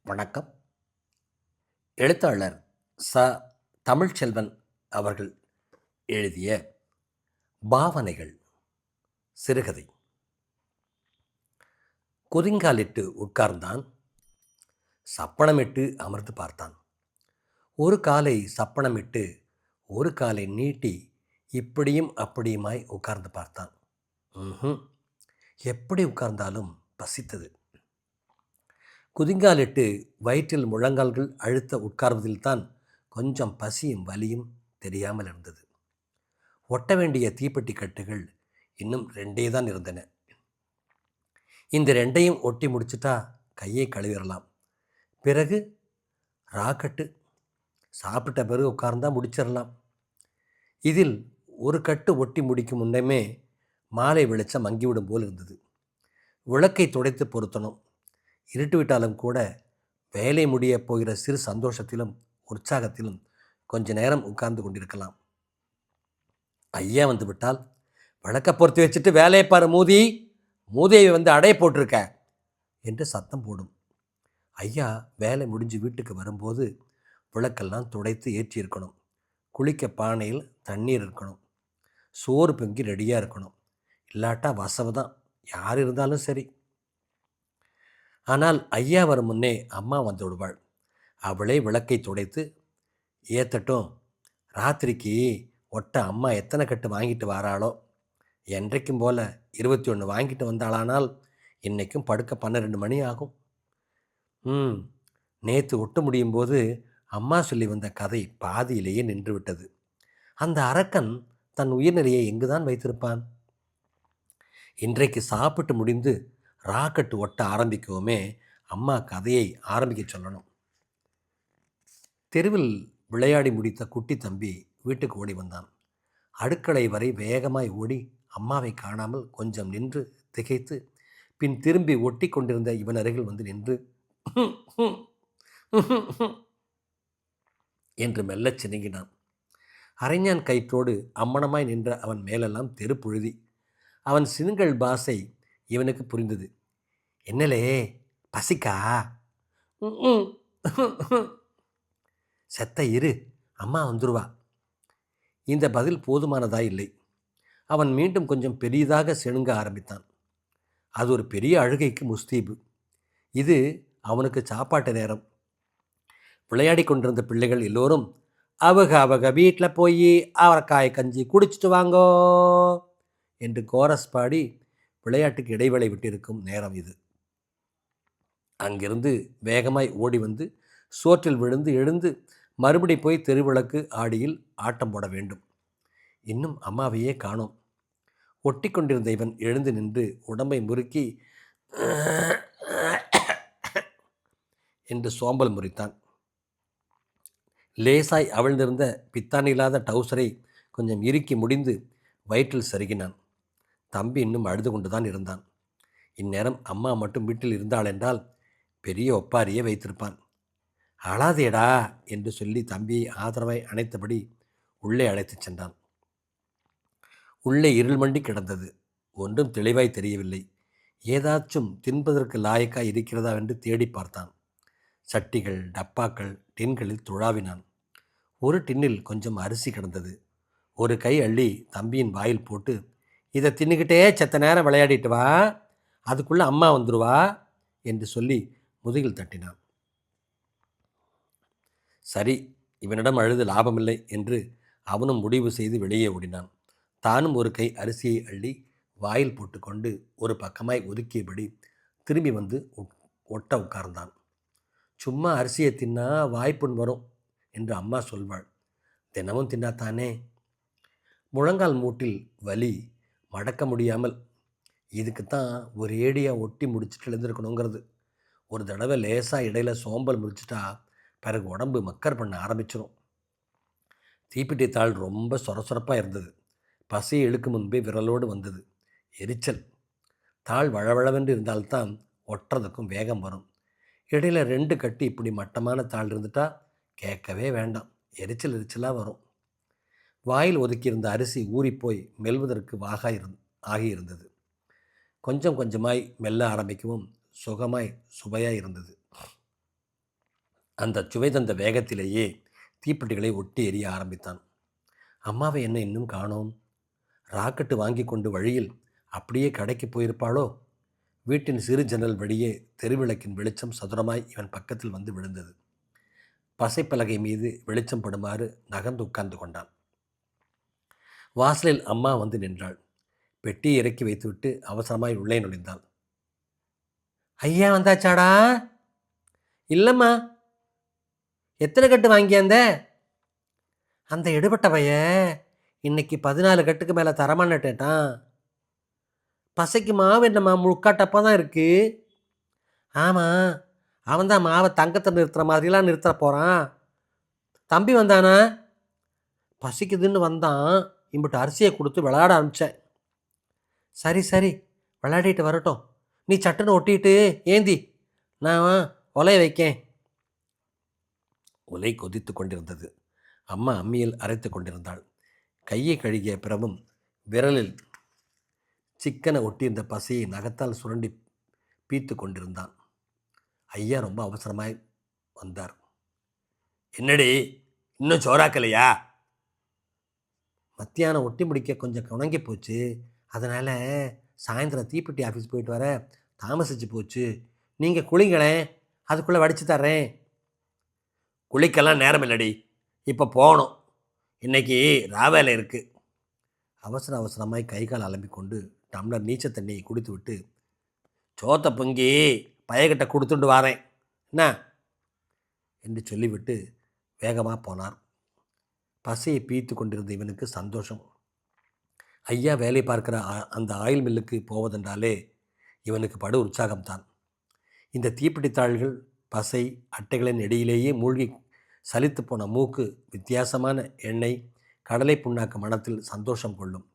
வணக்கம். எழுத்தாளர் ச. தமிழ்ச்செல்வன் அவர்கள் எழுதிய பாவனைகள் சிறுகதை. குதிங்காலிட்டு உட்கார்ந்தான். சப்பனமிட்டு அமர்ந்து பார்த்தான். ஒரு காலை சப்பனமிட்டு ஒரு காலை நீட்டி இப்படியும் அப்படியுமாய் உட்கார்ந்து பார்த்தான். எப்படி உட்கார்ந்தாலும் பசித்தது. குதிங்காலிட்டு வயிற்றில் முழங்கால்கள் அழுத்த உட்கார்வதில்தான் கொஞ்சம் பசியும் வலியும் தெரியாமல் இருந்தது. ஒட்ட வேண்டிய தீப்பெட்டி கட்டுகள் இன்னும் 2 தான் இருந்தன. இந்த 2ஐயும் ஒட்டி முடிச்சுட்டா கையை கழுவிடலாம். பிறகு ராக்கெட்டு சாப்பிட்ட பிறகு உட்கார்ந்தா முடிச்சிடலாம். இதில் ஒரு கட்டு ஒட்டி முடிக்கும் முன்னமே மாலை வெளிச்சம் மங்கிவிடும் போல் இருந்தது. விளக்கை துடைத்து பொருத்தணும். இருட்டுவிட்டாலும் கூட வேலை முடிய போகிற சிறு சந்தோஷத்திலும் உற்சாகத்திலும் கொஞ்ச நேரம் உட்கார்ந்து கொண்டிருக்கலாம். ஐயா வந்து விட்டால், விளக்க பொறுத்து வச்சுட்டு வேலையை பாரு மூதி, மூதியை வந்து அடைய போட்டிருக்க என்று சத்தம் போடும். ஐயா வேலை முடிஞ்சு வீட்டுக்கு வரும்போது விளக்கெல்லாம் துடைத்து ஏற்றி இருக்கணும். குளிக்க பானையில் தண்ணீர் இருக்கணும். சோறு பொங்கி ரெடியாக இருக்கணும். இல்லாட்டா வசவு தான், யார் இருந்தாலும் சரி. ஆனால் ஐயா வரும் முன்னே அம்மா வந்து விடுவாள். அவளே விளக்கை துடைத்து ஏற்றட்டும். ராத்திரிக்கு ஒட்ட அம்மா எத்தனை கட்டு வாங்கிட்டு வாராளோ. என்றைக்கும் போல் 21 வாங்கிட்டு வந்தாளானால் இன்றைக்கும் படுக்க 12 மணி ஆகும். நேற்று ஒட்ட முடியும் போது அம்மா சொல்லி வந்த கதை பாதியிலேயே நின்று விட்டது. அந்த அரக்கன் தன் உயிர்நிலையை எங்குதான் வைத்திருப்பான்? இன்றைக்கு சாப்பிட்டு முடிந்து ராக்கெட்டு ஒட்ட ஆரம்பிக்கவுமே அம்மா கதையை ஆரம்பிக்க சொல்லணும். தெருவில் விளையாடி முடித்த குட்டி தம்பி வீட்டுக்கு ஓடி வந்தான். அடுக்களை வரை வேகமாய் ஓடி அம்மாவை காணாமல் கொஞ்சம் நின்று திகைத்து பின் திரும்பி ஒட்டி கொண்டிருந்த இவன் அருகில் வந்து நின்று என்று மெல்லச் சினுங்கினான். அரைஞான் கயிற்றோடு அம்மணமாய் நின்ற அவன் மேலெல்லாம் தெருப்புழுதி. அவன் சினுங்கல் பாசை இவனுக்கு புரிந்தது. என்னலே பசிக்கா? செத்த இரு, அம்மா வந்துருவா. இந்த பதில் போதுமானதாய் இல்லை. அவன் மீண்டும் கொஞ்சம் பெரியதாக செணுங்க ஆரம்பித்தான். அது ஒரு பெரிய அழுகைக்கு முஸ்தீபு. இது அவனுக்கு சாப்பாட்டு நேரம். விளையாடி கொண்டிருந்த பிள்ளைகள் எல்லோரும் அவங்க வீட்டில் போய் அவரைக்காய் கஞ்சி குடிச்சிட்டு வாங்கோ என்று கோரஸ் பாடி விளையாட்டுக்கு இடைவேளை விட்டிருக்கும் நேரம் இது. அங்கிருந்து வேகமாய் ஓடி வந்து சோற்றில் விழுந்து எழுந்து மறுபடி போய் தெருவிளக்கு ஆடியில் ஆட்டம் போட வேண்டும். இன்னும் அம்மாவையே காணோம். ஒட்டி கொண்டிருந்த இவன் எழுந்து நின்று உடம்பை முறுக்கி என்று சோம்பல் முறித்தான். லேசாய் அவிழ்ந்திருந்த பித்தானி இல்லாத டவுசரை கொஞ்சம் இறுக்கி முடிந்து வயிற்றில் சருகினான். தம்பி இன்னும் அழுது கொண்டுதான் இருந்தான். இந்நேரம் அம்மா மட்டும் வீட்டில் இருந்தாள் என்றால் பெரிய ஒப்பாரியே வைத்திருப்பான். அழாதேடா என்று சொல்லி தம்பியை ஆதரவாய் அணைத்தபடி உள்ளே அழைத்துச் சென்றான். உள்ளே இருள் மண்டி கிடந்தது. ஒன்றும் தெளிவாய் தெரியவில்லை. ஏதாச்சும் தின்பதற்கு லாயக்காய் இருக்கிறதா என்று தேடி பார்த்தான். சட்டிகள், டப்பாக்கள், டின்களில் துழாவினான். ஒரு டின்னில் கொஞ்சம் அரிசி கிடந்தது. ஒரு கை அள்ளி தம்பியின் வாயில் போட்டு, இதை தின்னுக்கிட்டே செத்த நேரம் விளையாடிட்டு வா, அதுக்குள்ளே அம்மா வந்துடுவா என்று சொல்லி முதுகில் தட்டினான். சரி, இவனிடம் அழுது லாபமில்லை என்று அவனும் முடிவு செய்து வெளியே ஓடினான். தானும் ஒரு கை அரிசியை அள்ளி வாயில் போட்டுக்கொண்டு ஒரு பக்கமாய் ஒதுக்கியபடி திரும்பி வந்து ஒட்ட உட்கார்ந்தான். சும்மா அரிசியை தின்னா வாய்ப்புண் வரும் என்று அம்மா சொல்வாள். தினமும் தின்னாத்தானே. முழங்கால் மூட்டில் வலி மடக்க முடியாமல். இதுக்குத்தான் ஒரு ஏடியாக ஒட்டி முடிச்சுட்டு எழுந்திருக்கணுங்கிறது. ஒரு தடவை லேசாக இடையில சோம்பல் முடிச்சுட்டா பிறகு உடம்பு மக்கர் பண்ண ஆரம்பிச்சிடும். தீப்பெட்டி தாள் ரொம்ப சொரசொரப்பாக இருந்தது. பசியை இழுக்கும் முன்பே விரலோடு வந்தது. எரிச்சல். தாள் வளவளவென்று இருந்தால்தான் ஒட்டுறதுக்கும் வேகம் வரும். இடையில 2 கட்டி இப்படி மட்டமான தாள் இருந்துட்டா கேட்கவே வேண்டாம், எரிச்சலாக வரும். வாயில் ஒதுக்கியிருந்த அரிசி ஊறிப்போய் மெல்வதற்கு ஆகியிருந்தது. கொஞ்சம் கொஞ்சமாய் மெல்ல ஆரம்பிக்கவும் சுகமாய் சுவையாய் இருந்தது. அந்த சுவை தந்த வேகத்திலேயே தீப்பெட்டிகளை ஒட்டி எரிய ஆரம்பித்தான். அம்மாவை என்ன இன்னும் காணோம்? ராக்கெட்டு வாங்கி கொண்டு வழியில் அப்படியே கடைக்கு போயிருப்பாளோ? வீட்டின் சிறு ஜன்னல் வழியே தெருவிளக்கின் வெளிச்சம் சதுரமாய் இவன் பக்கத்தில் வந்து விழுந்தது. பசைப்பலகை மீது வெளிச்சம் படுமாறு நகர்ந்து உட்கார்ந்து கொண்டான். வாசலில் அம்மா வந்து நின்றாள். பெட்டியை இறக்கி வைத்துவிட்டு அவசரமாய் உள்ளே நுழைந்தாள். ஐயா வந்தாச்சாடா? இல்லைம்மா. எத்தனை கட்டு வாங்கியாந்த? அந்த எடுபட்ட பைய இன்னைக்கு 14 கட்டுக்கு மேலே தரமாட்டேட்டான். பசைக்கு மாவு என்னம்மா முழுக்காட்டப்போ தான் இருக்குது. ஆமாம், அவன் தான் மாவை தங்கத்தை நிறுத்துகிற மாதிரிலாம் நிறுத்த போகிறான். தம்பி வந்தானா? பசிக்குதுன்னு வந்தான். இம்பிட்டு அரிசியை கொடுத்து விளையாட ஆரம்பித்தேன். சரி சரி, விளையாடிட்டு வரட்டும். நீ சட்டுன்னு ஒட்டிட்டு ஏந்தி, நான் உலைய வைக்கேன். உலை கொதித்து கொண்டிருந்தது. அம்மா அம்மியில் அரைத்து கொண்டிருந்தாள். கையை கழுகிய பிறகும் விரலில் சிக்கனை ஒட்டியிருந்த பசையை நகத்தால் சுரண்டி பீத்து கொண்டிருந்தான். ஐயா ரொம்ப அவசரமாய் வந்தார். என்னடி, இன்னும் சோறாக்கலையா? மத்தியானம் ஒட்டி முடிக்க கொஞ்சம் குணங்கி போச்சு. அதனால் சாயந்தரம் தீப்பெட்டி ஆஃபீஸ் போயிட்டு வர தாமசிச்சு போச்சு. நீங்கள் குளிங்களேன், அதுக்குள்ளே வடித்து தர்றேன். குளிக்கெல்லாம் நேரம் இல்லடி, இப்போ போகணும். இன்றைக்கி ராவேலை இருக்குது. அவசர அவசரமாய் கை கால் அலம்பிக்கொண்டு டம்ளர் நீச்சல் தண்ணியை குடித்து விட்டு, சோத்தை பொங்கி பையகிட்ட கொடுத்துட்டு வாரேன் என்ன என்று சொல்லிவிட்டு வேகமாக போனார். பசையை பீத்து கொண்டிருந்த இவனுக்கு சந்தோஷம். ஐயா வேலை பார்க்குற அந்த ஆயில் மில்லுக்கு போவதென்றாலே இவனுக்கு படு உற்சாகம்தான். இந்த தீப்பிடித்தாள்கள் பசை அட்டைகளின் இடையிலேயே மூழ்கி சலித்து போன மூக்கு வித்தியாசமான எண்ணெய் கடலை புண்ணாக்கு மனத்தில் சந்தோஷம் கொள்ளும்.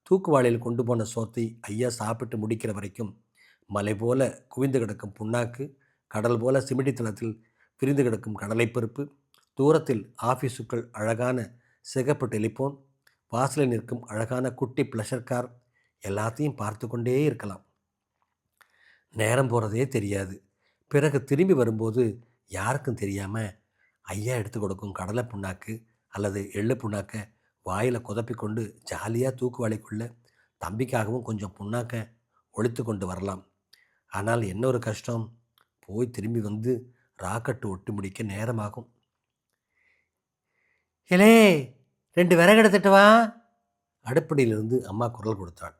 தூக்குவாளியில் கொண்டு போன சோத்தை ஐயா சாப்பிட்டு முடிக்கிற வரைக்கும் மலை போல குவிந்து கிடக்கும் புண்ணாக்கு, கடல் போல சிமிடி தளத்தில் பிரிந்து கிடக்கும் கடலைப்பருப்பு, தூரத்தில் ஆஃபீஸுக்குள் அழகான சிகப்பு டெலிஃபோன், வாசலில் நிற்கும் அழகான குட்டி ப்ளஷர் கார், எல்லாத்தையும் பார்த்து கொண்டே இருக்கலாம். நேரம் போகிறதே தெரியாது. பிறகு திரும்பி வரும்போது யாருக்கும் தெரியாமல் ஐயா எடுத்து கொடுக்கும் கடலை புண்ணாக்கு அல்லது எள்ளு புண்ணாக்க வாயில் குதப்பிக்கொண்டு ஜாலியாக தூக்குவாளிக்குள்ளே தம்பிக்காகவும் கொஞ்சம் புண்ணாக்க ஒழித்து கொண்டு வரலாம். ஆனால் என்ன ஒரு கஷ்டம், போய் திரும்பி வந்து ராக்கெட்டு ஒட்டி முடிக்க நேரமாகும். ஏலே, 2 விறகு எடுத்துட்டு வா. அடுப்படியிலிருந்து அம்மா குரல் கொடுத்தாள்.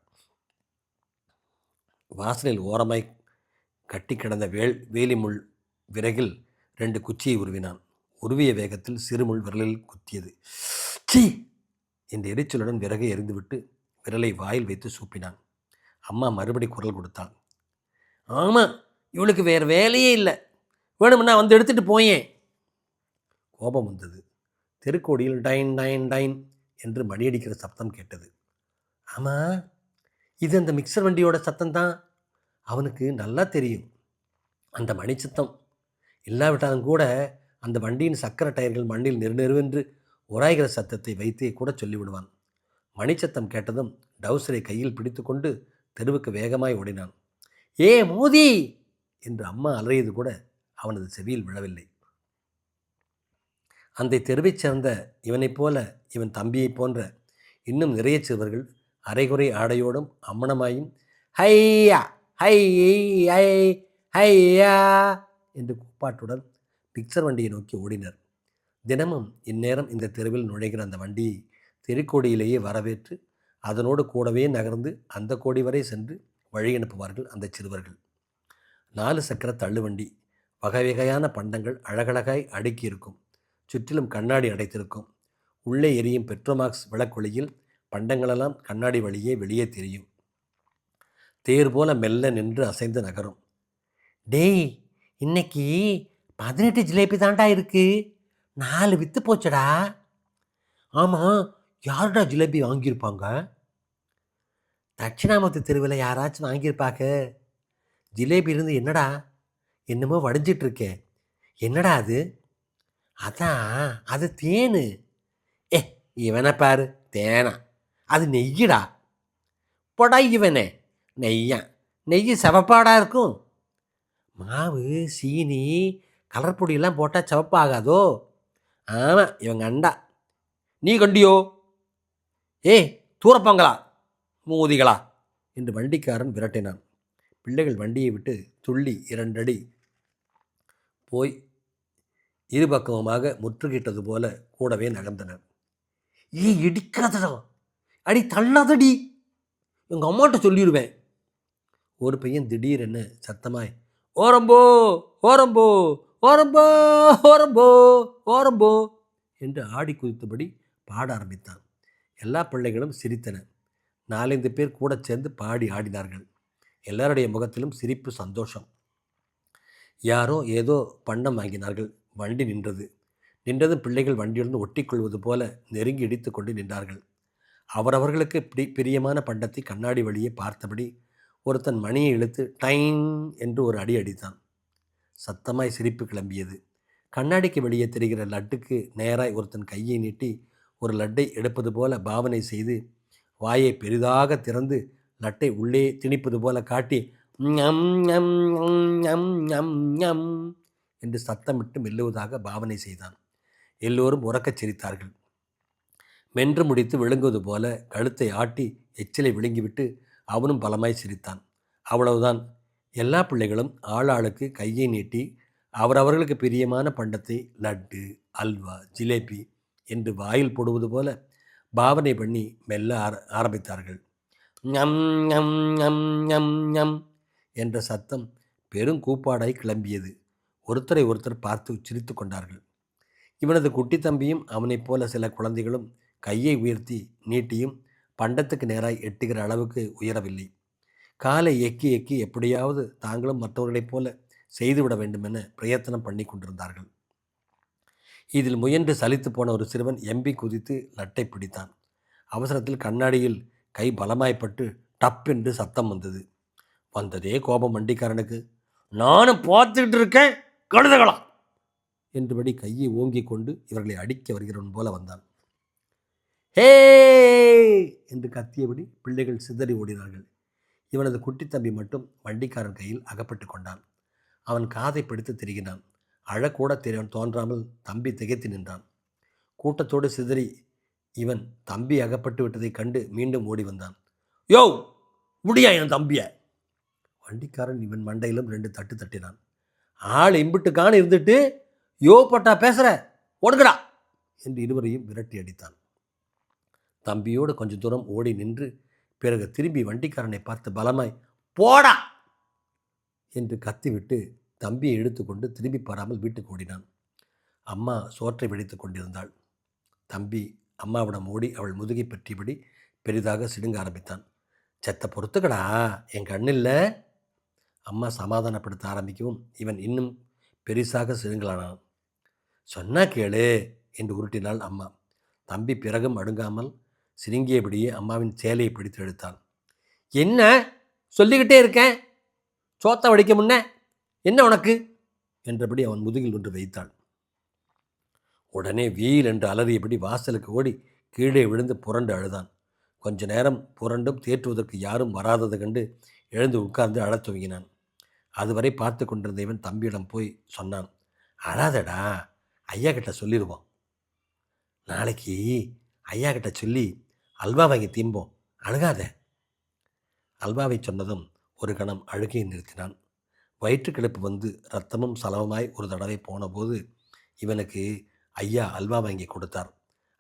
வாசலில் ஓரமாய் கட்டி கிடந்த வேலி முள் விறகில் 2 குச்சியை உருவினான். உருவிய வேகத்தில் சிறுமுள் விரலில் குத்தியது. சீ என்ற எரிச்சலுடன் விறகை எறிந்துவிட்டு விரலை வாயில் வைத்து சூப்பினான். அம்மா மறுபடி குரல் கொடுத்தாள். ஆமாம், இவளுக்கு வேறு வேலையே இல்லை, வேணும்னா வந்து எடுத்துகிட்டு போயேன். கோபம் வந்தது. தெருக்கோடியில் டைன் டைன் டைன் என்று மணியடிக்கிற சத்தம் கேட்டது. ஆமாம், இது அந்த மிக்சர் வண்டியோட சத்தம்தான். அவனுக்கு நல்லா தெரியும் அந்த மணி சத்தம் இல்லாவிட்டாலும் கூட அந்த வண்டியின் சக்கர டயர்கள் மண்ணில் நெருநெருவென்று உராய்கிற சத்தத்தை வைத்தே கூட சொல்லிவிடுவான். மணிச்சத்தம் கேட்டதும் டவுசரை கையில் பிடித்து கொண்டு தெருவுக்கு வேகமாய் ஓடினான். ஏ மோதி என்று அம்மா அலறியது கூட அவனது செவியில் விழவில்லை. அந்த தெருவைச் சேர்ந்த இவனைப் போல இவன் தம்பியைப் போன்ற இன்னும் நிறைய சிறுவர்கள் அரைகுறை ஆடையோடும் அம்மணமாயும் ஹையா ஹை ஐ ஹையா என்று கூப்பாட்டுடன் மிக்சர் வண்டியை நோக்கி ஓடினர். தினமும் இந்நேரம் இந்த தெருவில் நுழைகிற அந்த வண்டியை தெருக்கோடியிலேயே வரவேற்று அதனோடு கூடவே நகர்ந்து அந்த கோடி வரை சென்று வழி அனுப்புவார்கள் அந்த சிறுவர்கள். 4 சக்கர தள்ளுவண்டி, வகை வகையான பண்டங்கள் அழகழகாய் அடுக்கியிருக்கும். சுற்றிலும் கண்ணாடி அடைத்திருக்கும். உள்ளே எரியும் பெட்ரோமாக்ஸ் விளக்கொளியில் பண்டங்களெல்லாம் கண்ணாடி வழியே வெளியே தெரியும். தேர் போல மெல்ல நின்று அசைந்து நகரும். டேய், இன்னைக்கு 18 ஜிலேபி தாண்டா இருக்கு, 4 விற்று போச்சடா. ஆமாம், யாருடா ஜிலேபி வாங்கியிருப்பாங்க? தட்சிணாமூர்த்தி தெருவில் யாராச்சும் வாங்கியிருப்பாங்க. ஜிலேபி இருந்து என்னடா என்னமோ வடிஞ்சிட்ருக்கே, என்னடா அது? அதான் அது தேனு. ஏ இவனை பாரு, தேனா? அது நெய்யிடா. பொடா இவனே, நெய்யா? நெய் செவப்பாடா இருக்கும். மாவு, சீனி, கலர் பொடியெல்லாம் போட்டால் சிவப்பாகாதோ? ஆமாம், இவங்க அண்டா. நீ கண்டியோ? ஏய், தூரப்பாங்களா மூதிகளா என்று வண்டிக்காரன் விரட்டினான். பிள்ளைகள் வண்டியை விட்டு துள்ளி 2 அடி போய் இருபக்கமுமாக முற்றுகிட்டது போல கூடவே நகர்ந்தனர். ஏய், இடிக்காதடா, அடி தள்ளாதடி, எங்கள் அம்மாட்ட சொல்லிடுவேன். ஒரு பையன் திடீரென சத்தமாய், ஓரம்போ ஓரம்போ ஓரம்போ ஓரம்போ ஓரம்போ என்று ஆடி குதித்தபடி பாட ஆரம்பித்தான். எல்லா பிள்ளைகளும் சிரித்தன. 4-5 பேர் கூட சேர்ந்து பாடி ஆடினார்கள். எல்லாருடைய முகத்திலும் சிரிப்பு, சந்தோஷம். யாரோ ஏதோ பண்டம் வாங்கினார்கள். வண்டி நின்றது. நின்றதும் பிள்ளைகள் வண்டியுடன் ஒட்டிக்கொள்வது போல நெருங்கி இடித்து கொண்டு நின்றார்கள். அவரவர்களுக்கு பிரியமான பண்டத்தை கண்ணாடி வழியே பார்த்தபடி ஒருத்தன் மணியை இழுத்து டைன் என்று ஒரு அடி அடித்தான். சத்தமாய் சிரிப்பு கிளம்பியது. கண்ணாடிக்கு வெளியே தெரிகிற லட்டுக்கு நேராய் ஒருத்தன் கையை நீட்டி ஒரு லட்டை எடுப்பது போல பாவனை செய்து வாயை பெரிதாக திறந்து லட்டை உள்ளே திணிப்பது போல காட்டி ஞம் ஞம் ஞம் ஞம் ஞம் என்று சத்தமிட்டு மெல்லுவதாக பாவனை செய்தான். எல்லோரும் உறக்கச் சிரித்தார்கள். மென்று முடித்து விழுங்குவது போல கழுத்தை ஆட்டி எச்சிலை விழுங்கிவிட்டு அவனும் பலமாய் சிரித்தான். அவ்வளவுதான். எல்லா பிள்ளைகளும் ஆளாளுக்கு கையை நீட்டி அவரவர்களுக்கு பிரியமான பண்டத்தை லட்டு, அல்வா, ஜிலேபி என்று வாயில் போடுவது போல பாவனை பண்ணி மெல்ல ஆரம்பித்தார்கள். ஞம் ஞம் ஞம் ஞம் ஞம் என்ற சத்தம் பெருங்கூப்பாடாய் கிளம்பியது. ஒருத்தரை ஒருத்தர் பார்த்து சிரித்து கொண்டார்கள். இவனது குட்டி தம்பியும் அவனைப் போல சில குழந்தைகளும் கையை உயர்த்தி நீட்டியும் பண்டத்துக்கு நேராய் எட்டுகிற அளவுக்கு உயரவில்லை. காலை எக்கி எக்கி எப்படியாவது தாங்களும் மற்றவர்களைப் போல செய்துவிட வேண்டுமென பிரயத்தனம் பண்ணி கொண்டிருந்தார்கள். இதில் முயன்று சலித்து போன ஒரு சிறுவன் எம்பி குதித்து லட்டை பிடித்தான். அவசரத்தில் கண்ணாடியில் கை பலமாய்ப்பட்டு டப் என்று சத்தம் வந்தது. வந்ததே கோபம் வண்டிக்காரனுக்கு. நானும் பார்த்துக்கிட்டு இருக்கேன் கழுதகளா என்றபடி கையை ஓங்கி கொண்டு இவர்களை அடிக்க வருகிறவன் போல வந்தான். ஹே என்று கத்தியபடி பிள்ளைகள் சிதறி ஓடினார்கள். இவனது குட்டித்தம்பி மட்டும் வண்டிக்காரன் கையில் அகப்பட்டு கொண்டான். அவன் காதை பிடித்து திரிகினான். அழக்கூட தோன்றாமல் தம்பி திகைத்து நின்றான். கூட்டத்தோடு சிதறி இவன் தம்பி அகப்பட்டு விட்டதை கண்டு மீண்டும் ஓடி வந்தான். யோ, முடியா என் தம்பிய! வண்டிக்காரன் இவன் மண்டையிலும் 2 தட்டு தட்டினான். ஆள் இம்பிட்டுக்கான இருந்துட்டு யோ பட்டா பேசுற, ஓடுங்கடா என்று இருவரையும் விரட்டி அடித்தான். தம்பியோடு கொஞ்சம் தூரம் ஓடி நின்று பிறகு திரும்பி வண்டிக்காரனை பார்த்து பலமாய் போடா என்று கத்திவிட்டு தம்பியை இழுத்துக்கொண்டு திரும்பி பாராமல் வீட்டுக்கு ஓடினான். அம்மா சோற்றை வெடித்து கொண்டிருந்தாள். தம்பி அம்மாவிடம் ஓடி அவள் முதுகை பற்றியபடி பெரிதாக சிடுங்க ஆரம்பித்தான். செத்த பொறுத்துக்கடா, என் கண்ணில்ல. அம்மா சமாதானப்படுத்த ஆரம்பிக்கவும் இவன் இன்னும் பெரிசாக சிடுங்கலானான். சொன்னா கேளு என்று உருட்டினாள் அம்மா. தம்பி பிறகும் அடுங்காமல் சிறுங்கியபடியே அம்மாவின் சேலையை பிடித்து எடுத்தான். என்ன சொல்லிக்கிட்டே இருக்கேன், சோத்த வடிக்க முன்ன என்ன உனக்கு என்றபடி அவன் முதுகில் ஒன்று வைத்தாள். உடனே வீல் என்று அலறியபடி வாசலுக்கு ஓடி கீழே விழுந்து புரண்டு அழுதான். கொஞ்ச நேரம் புரண்டும் தேற்றுவதற்கு யாரும் வராதது கண்டு எழுந்து உட்கார்ந்து அழத் துவங்கினான். அதுவரை பார்த்து கொண்டிருந்த இவன் தம்பியிடம் போய் சொன்னான். அழாதடா, ஐயா கிட்ட சொல்லிடுவோம். நாளைக்கு ஐயா கிட்ட சொல்லி அல்வா வாங்கி திம்போம், அழுகாத. அல்வாவை சொன்னதும் ஒரு கணம் அழுகையை நிறுத்தினான். வயிற்றுக்கிழப்பு வந்து இரத்தமும் சலவமாய் ஒரு தடவை போன போது இவனுக்கு ஐயா அல்வா வாங்கி கொடுத்தார்.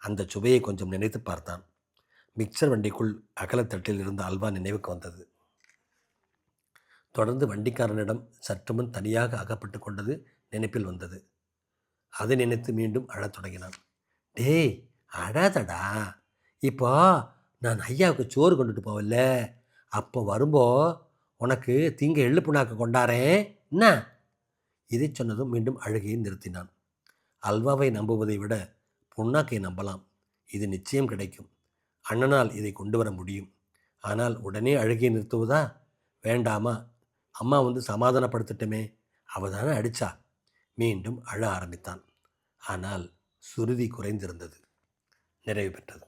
அந்த சுவையை கொஞ்சம் நினைத்து பார்த்தான். மிக்சர் வண்டிக்குள் அகலத்தட்டில் இருந்த அல்வா நினைவுக்கு வந்தது. தொடர்ந்து வண்டிக்காரனிடம் சற்றுமுன் தனியாக அகப்பட்டு கொண்டது நினைப்பில் வந்தது. அதை நினைத்து மீண்டும் அழத் தொடங்கினான். டேய், அழாதடா, இப்போ நான் ஐயாவுக்கு சோறு கொண்டுட்டு போவல, அப்போ வரும்போ உனக்கு தீங்க எள்ளு புண்ணாக்கு கொண்டாரேன் என்ன? இதை சொன்னதும் மீண்டும் அழுகையை நிறுத்தினான். அல்வாவை நம்புவதை விட புண்ணாக்கை நம்பலாம். இது நிச்சயம் கிடைக்கும். அண்ணனால் இதை கொண்டு வர முடியும். ஆனால் உடனே அழுகையை நிறுத்துவதா வேண்டாமா? அம்மா வந்து சமாதானப்படுத்தட்டுமே, அவ தானே அடித்தா. மீண்டும் அழ ஆரம்பித்தான். ஆனால் சுருதி குறைந்திருந்தது. நிறைவு பெற்றது.